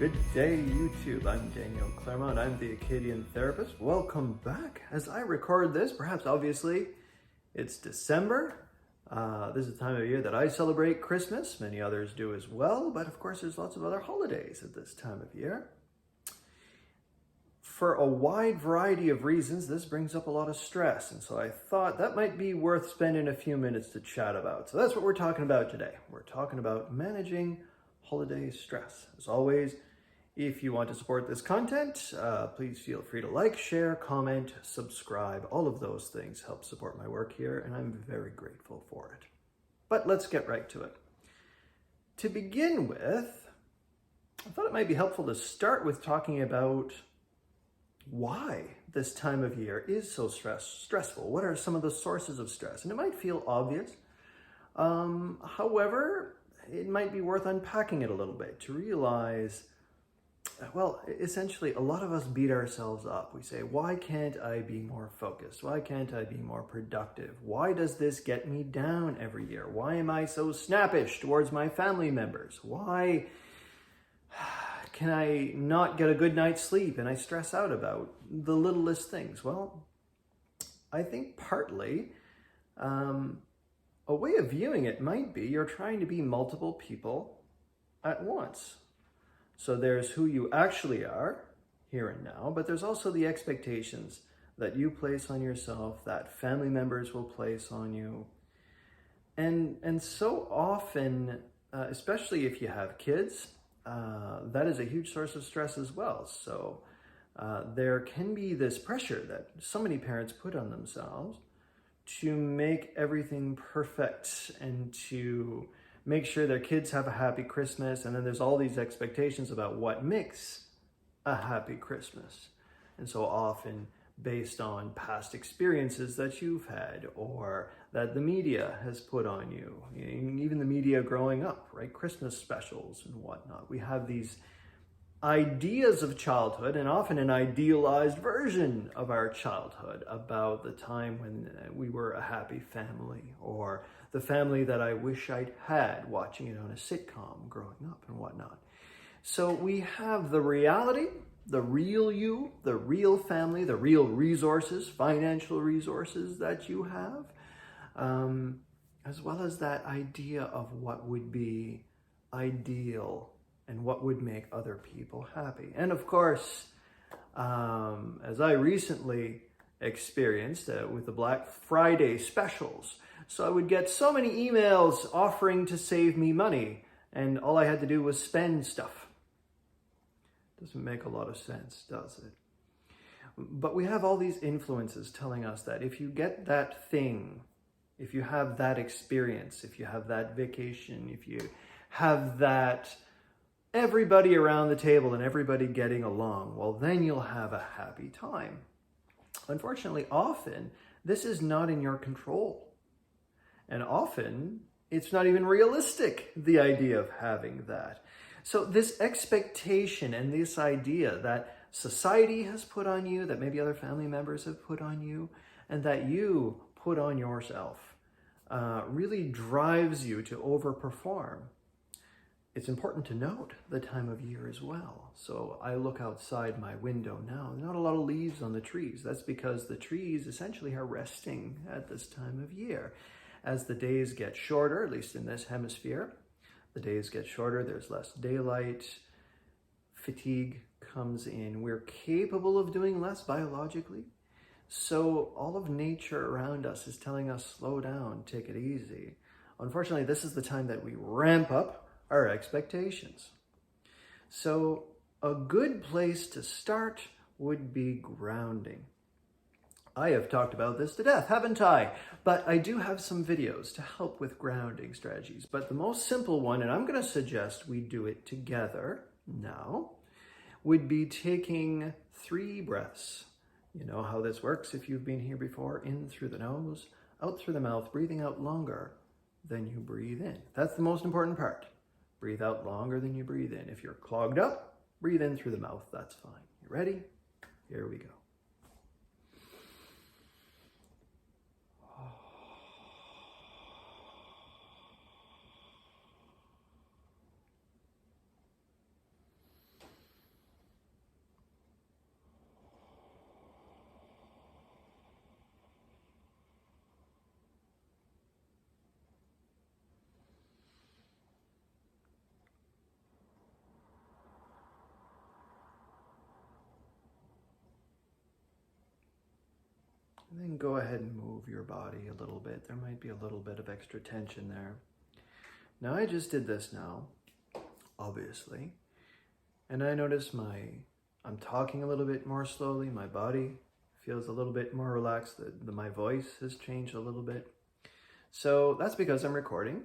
Good day, YouTube. I'm Daniel Claremont. I'm the Acadian Therapist. Welcome back. As I record this, perhaps obviously, it's December. This is the time of year that I celebrate Christmas. Many others do as well, but of course there's lots of other holidays at this time of year. For a wide variety of reasons, this brings up a lot of stress, and so I thought that might be worth spending a few minutes to chat about. So that's what we're talking about today. We're talking about managing holiday stress. As always, if you want to support this content, please feel free to like, share, comment, subscribe. All of those things help support my work here, and I'm very grateful for it. But let's get right to it. To begin with, I thought it might be helpful to start with talking about why this time of year is so stressful. What are some of the sources of stress? And it might feel obvious. However, it might be worth unpacking it a little bit to realize, well, essentially, a lot of us beat ourselves up. We say, why can't I be more focused? Why can't I be more productive? Why does this get me down every year? Why am I so snappish towards my family members? Why can I not get a good night's sleep and I stress out about the littlest things? Well, I think partly a way of viewing it might be you're trying to be multiple people at once. So there's who you actually are here and now, but there's also the expectations that you place on yourself, that family members will place on you. And so often, especially if you have kids, that is a huge source of stress as well. So there can be this pressure that so many parents put on themselves to make everything perfect and to make sure their kids have a happy Christmas. And then there's all these expectations about what makes a happy Christmas. And so often based on past experiences that you've had or that the media has put on you, even the media growing up, right? Christmas specials and whatnot. We have these ideas of childhood and often an idealized version of our childhood about the time when we were a happy family or the family that I wish I'd had watching it on a sitcom growing up and whatnot. So we have the reality, the real you, the real family, the real resources, financial resources that you have, as well as that idea of what would be ideal and what would make other people happy. And of course, as I recently experienced with the Black Friday specials, so I would get so many emails offering to save me money, and all I had to do was spend stuff. Doesn't make a lot of sense, does it? But we have all these influences telling us that if you get that thing, if you have that experience, if you have that vacation, if you have that everybody around the table and everybody getting along, well, then you'll have a happy time. Unfortunately, often, this is not in your control. And often, it's not even realistic, the idea of having that. So this expectation and this idea that society has put on you, that maybe other family members have put on you, and that you put on yourself, really drives you to overperform. It's important to note the time of year as well. So I look outside my window now, not a lot of leaves on the trees. That's because the trees essentially are resting at this time of year. As the days get shorter, at least in this hemisphere, the days get shorter, there's less daylight, fatigue comes in. We're capable of doing less biologically. So all of nature around us is telling us, slow down, take it easy. Unfortunately, this is the time that we ramp up our expectations. So a good place to start would be grounding. I have talked about this to death, haven't I? But I do have some videos to help with grounding strategies. But the most simple one, and I'm going to suggest we do it together now, would be taking 3 breaths. You know how this works if you've been here before. In through the nose, out through the mouth, breathing out longer than you breathe in. That's the most important part. Breathe out longer than you breathe in. If you're clogged up, breathe in through the mouth. That's fine. You ready? Here we go. And then go ahead and move your body a little bit. There might be a little bit of extra tension there. Now I just did this now, obviously. And I notice I'm talking a little bit more slowly. My body feels a little bit more relaxed. My voice has changed a little bit. So that's because I'm recording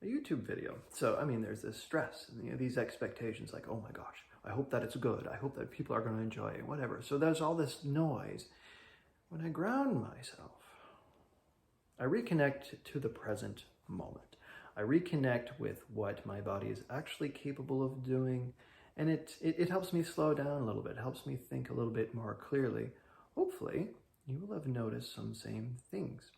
a YouTube video. So, I mean, there's this stress and these expectations like, oh my gosh, I hope that it's good. I hope that people are going to enjoy it, whatever. So there's all this noise. When I ground myself, I reconnect to the present moment. I reconnect with what my body is actually capable of doing. And it helps me slow down a little bit, helps me think a little bit more clearly. Hopefully, you will have noticed some same things.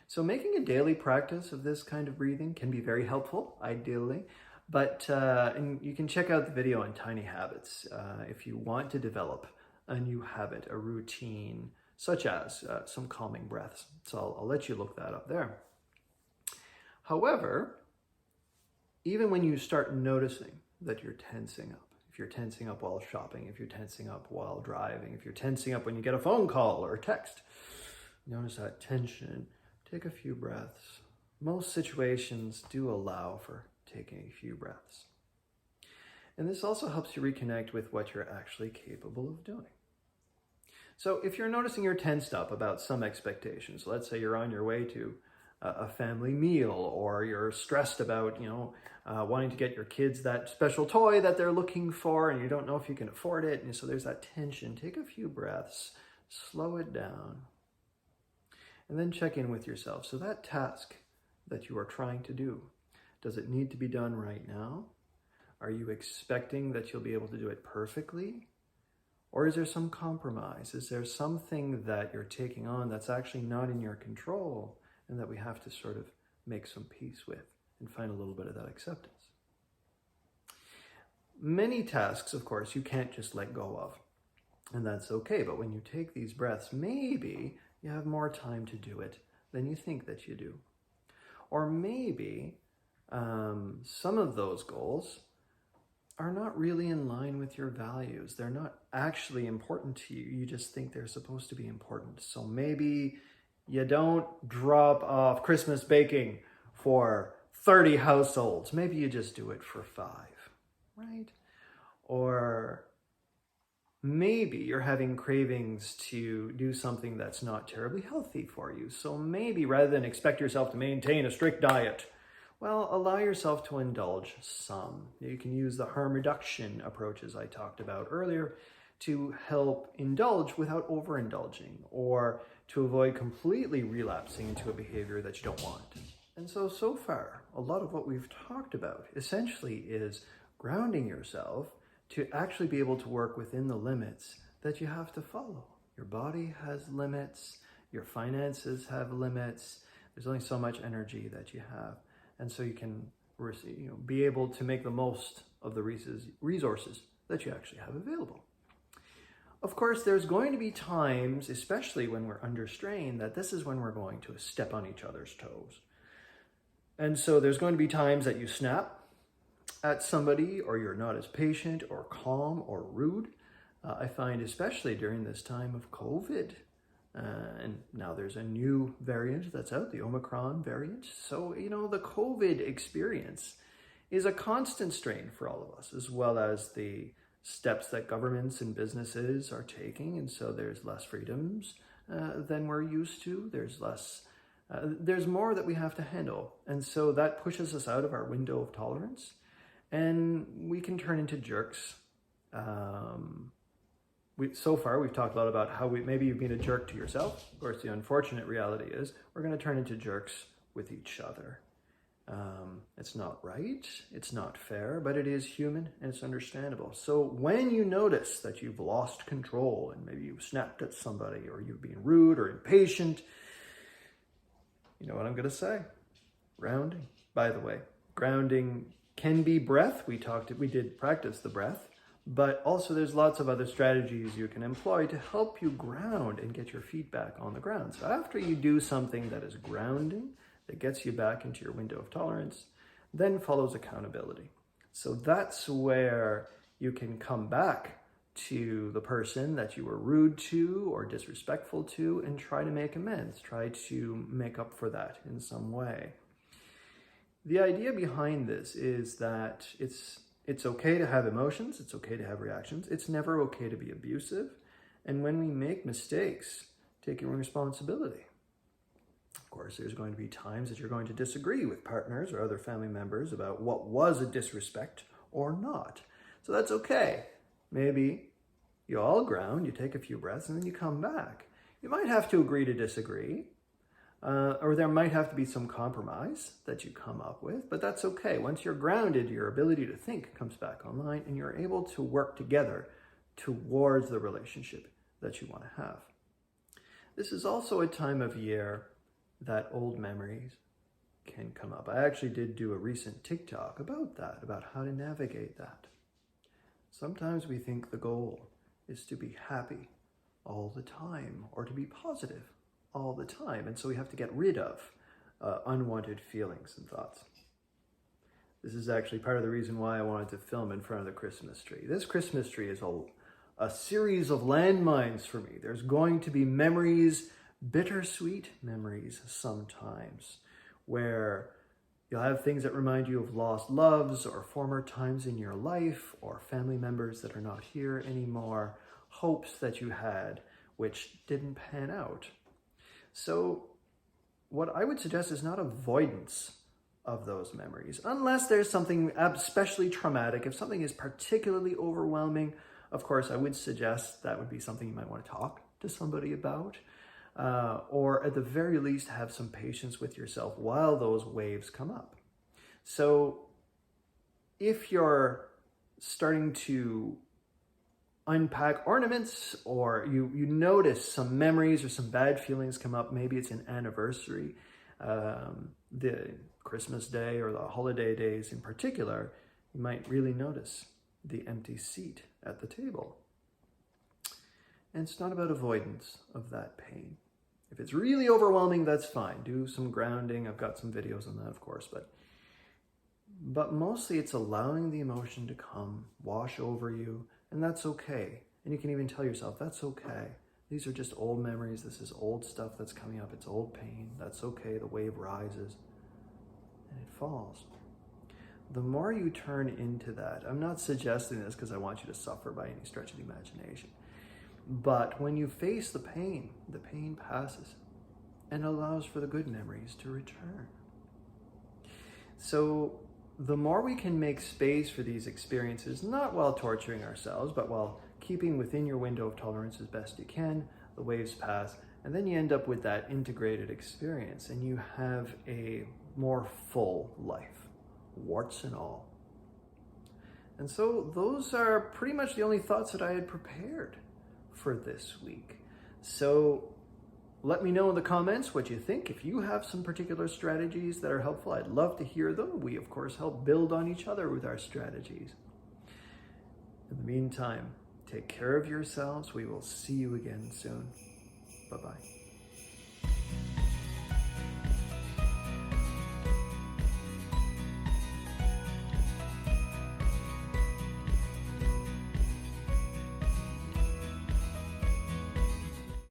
So making a daily practice of this kind of breathing can be very helpful, ideally. But and you can check out the video on tiny habits if you want to develop a new habit, a routine, such as some calming breaths. So I'll let you look that up there. However, even when you start noticing that you're tensing up, if you're tensing up while shopping, if you're tensing up while driving, if you're tensing up when you get a phone call or a text, notice that tension. Take a few breaths. Most situations do allow for taking a few breaths. And this also helps you reconnect with what you're actually capable of doing. So if you're noticing you're tensed up about some expectations, let's say you're on your way to a family meal, or you're stressed about, wanting to get your kids that special toy that they're looking for and you don't know if you can afford it. And so there's that tension. Take a few breaths, slow it down, and then check in with yourself. So that task that you are trying to do, does it need to be done right now? Are you expecting that you'll be able to do it perfectly? Or is there some compromise? Is there something that you're taking on that's actually not in your control and that we have to sort of make some peace with and find a little bit of that acceptance? Many tasks, of course, you can't just let go of, and that's okay. But when you take these breaths, maybe you have more time to do it than you think that you do. Or maybe some of those goals are not really in line with your values. They're not actually important to you. You just think they're supposed to be important. So maybe you don't drop off Christmas baking for 30 households. Maybe you just do it for 5, right? Or maybe you're having cravings to do something that's not terribly healthy for you. So maybe rather than expect yourself to maintain a strict diet, well, allow yourself to indulge some. You can use the harm reduction approaches I talked about earlier to help indulge without overindulging, or to avoid completely relapsing into a behavior that you don't want. And so far, a lot of what we've talked about essentially is grounding yourself to actually be able to work within the limits that you have to follow. Your body has limits, your finances have limits, there's only so much energy that you have. And so you can be able to make the most of the resources that you actually have available. Of course, there's going to be times, especially when we're under strain, that this is when we're going to step on each other's toes. And so there's going to be times that you snap at somebody, or you're not as patient or calm or rude. I find especially during this time of COVID, and now there's a new variant that's out, the Omicron variant. So, the COVID experience is a constant strain for all of us, as well as the steps that governments and businesses are taking. And so there's less freedoms than we're used to. There's more that we have to handle. And so that pushes us out of our window of tolerance, and we can turn into jerks. So far, we've talked a lot about how maybe you've been a jerk to yourself. Of course, the unfortunate reality is we're going to turn into jerks with each other. It's not right, it's not fair, but it is human and it's understandable. So when you notice that you've lost control and maybe you've snapped at somebody, or you've been rude or impatient, you know what I'm going to say? Grounding. By the way, grounding can be breath. We did practice the breath. But also there's lots of other strategies you can employ to help you ground and get your feet back on the ground. So after you do something that is grounding, that gets you back into your window of tolerance, then follows accountability. So that's where you can come back to the person that you were rude to or disrespectful to and try to make amends. Try to make up for that in some way. The idea behind this is that it's okay to have emotions. It's okay to have reactions. It's never okay to be abusive. And when we make mistakes, taking responsibility. Of course, there's going to be times that you're going to disagree with partners or other family members about what was a disrespect or not. So that's okay. Maybe you all ground, you take a few breaths, and then you come back. You might have to agree to disagree, or there might have to be some compromise that you come up with, but that's okay. Once you're grounded, your ability to think comes back online, and you're able to work together towards the relationship that you want to have. This is also a time of year that old memories can come up. I actually did do a recent TikTok about that, about how to navigate that. Sometimes we think the goal is to be happy all the time or to be positive all the time. And so we have to get rid of unwanted feelings and thoughts. This is actually part of the reason why I wanted to film in front of the Christmas tree. This Christmas tree is a series of landmines for me. There's going to be memories, bittersweet memories sometimes, where you'll have things that remind you of lost loves or former times in your life or family members that are not here anymore, hopes that you had which didn't pan out. So what I would suggest is not avoidance of those memories, unless there's something especially traumatic. If something is particularly overwhelming, of course, I would suggest that would be something you might want to talk to somebody about. Or at the very least, have some patience with yourself while those waves come up. So if you're starting to unpack ornaments, or you notice some memories or some bad feelings come up, maybe it's an anniversary, the Christmas day or the holiday days in particular, you might really notice the empty seat at the table. And it's not about avoidance of that pain. If it's really overwhelming, that's fine. Do some grounding. I've got some videos on that, of course, but mostly it's allowing the emotion to come, wash over you, and that's okay. And you can even tell yourself, that's okay. These are just old memories. This is old stuff that's coming up. It's old pain. That's okay. The wave rises and it falls. The more you turn into that, I'm not suggesting this because I want you to suffer by any stretch of the imagination. But when you face the pain passes and allows for the good memories to return. So the more we can make space for these experiences, not while torturing ourselves, but while keeping within your window of tolerance as best you can, the waves pass, and then you end up with that integrated experience, and you have a more full life, warts and all. And so those are pretty much the only thoughts that I had prepared for this week. So let me know in the comments what you think. If you have some particular strategies that are helpful, I'd love to hear them. We, of course, help build on each other with our strategies. In the meantime, take care of yourselves. We will see you again soon. Bye-bye.